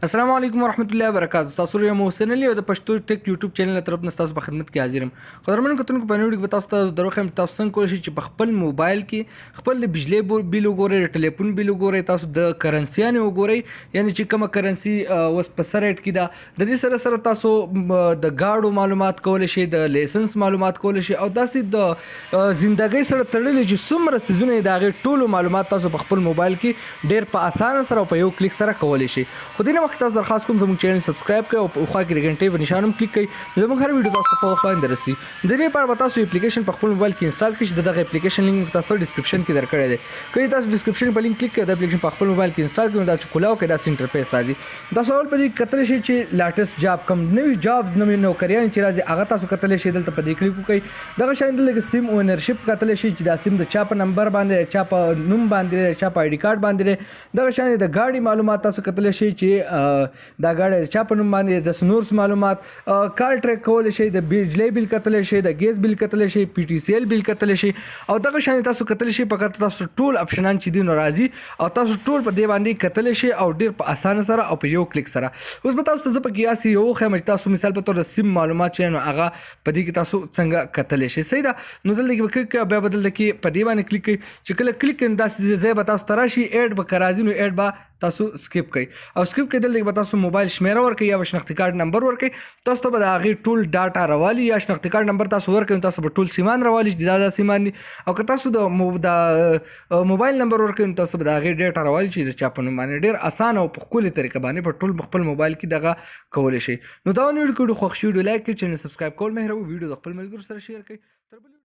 السلام علیکم ورحمت الله وبرکاتہ. تاسو ته محسن علي او د پښتو ټیک یوټیوب چینل طرف نه تاسو په خدمت کې حاضر یم. قدرمن کتونکو په نوې کې تاسو ته دروخم تاسو څنګه کولی شئ چې په خپل موبایل کې خپل د بجلی بل وګورئ، د ټلیفون بل وګورئ، تاسو د کرنسيانې وګورئ، یعنی چې کومه کرنسي اوس په سر ریټ کې ده. د دې سره تاسو د گاډو معلومات کولی شئ، د لایسنس معلومات کولی شئ او داسې د زندګۍ سره تړلې چې څومره سيزونه د هغې ټولو معلومات تاسو په خپل موبایل کې ډېر په اسانه سره او په یو کلیک سره کولی شئ. خو دې نه مخکې تاسو درخواست کوم زموږ چینل سبسکرایب کړئ او په خوا کې د غنټۍ په نشان هم کلیک کړئ. زموږ هر ویډیو تاسو ته په وخت باندې رسي. د دې لپاره به تاسو اپلیکیشن په خپل موبایل کې انسټال کړئ چې دغه اپلیکیشن لینک تاسو ډسکرپشن کې درکړی دی. که تاسو ډسکرپشن په لینک کلیک کړئ د اپلیکیشن په خپل موبایل کې انسټال کړئ دا چې کولاو کې داسې انټرفیس راځي. تاسو اول په دې کتلی شئ چې لاټیسټ جاب کوم نوي جاب نوي نوکریان چې راځي هغه تاسو کتلی شئ. دلته په دې کلیک وکړئ. دغه شان دلته سیم اونرشپ کتلی شئ چې دا سیم د چا په نمبر باندې، چا په نوم باندې، چا په آی ډي کارت باندې. دغه شان د ګاډي معلومات تاسو کتلی شئ چې دا ګاډي چا په نوم باندې، د سنورس معلومات، کار ټریک کولی شئ، د بجلی بل کتلی شئ، د ګیس بل کتلی شئ، پی ټي سی ایل بل کتلی شئ او دغه شان تاسو کتلی شئ. فقط تاسو ټول اپشنان چې دي نو راځي او تاسو ټول په دې باندې کتلی شئ او ډیر په اسانه سره او په یو کلیک سره. اوس به تاسو زه په قیاسي یو خیم چې تاسو مثال په تور د سیم معلومات چې نو هغه په دې کې تاسو څنګه کتلی شئ. صحیح ده. نو دلته کې کلیک بیا بدل کې په دې باندې کلیک کړئ چې کله کلیک کړئ داسې ځای به تاسو ته راشي اډ به کرازي نو اډ به تاسو سکیپ کړئ او سکیپ کړئ. دلته به تاسو موبایل شمیره ورکړئ یا شناختی کارت نمبر ورکړئ. تاسو ته به د هغې ټول ډاټا راوالي یا شناختی کارت نمبر تاسو ورکړئ تاسو به ټول سیمان راوالي چې دا سیمان دي او که تاسو د موبایل نمبر ورکړئ تاسو به د هغې ډاټا راوالي چې د چا په نوم باندې. ډېر اسانه او په ښکلې طریقه باندې په ټول خپل موبایل کې دغه کولی شئ. نو دا ویډیو خوښ شي ویډیو لایک کړئ، چینل سبسکرایب کول مه هېروئ، ویډیو د خپل ملګرو سره شیر کړئ.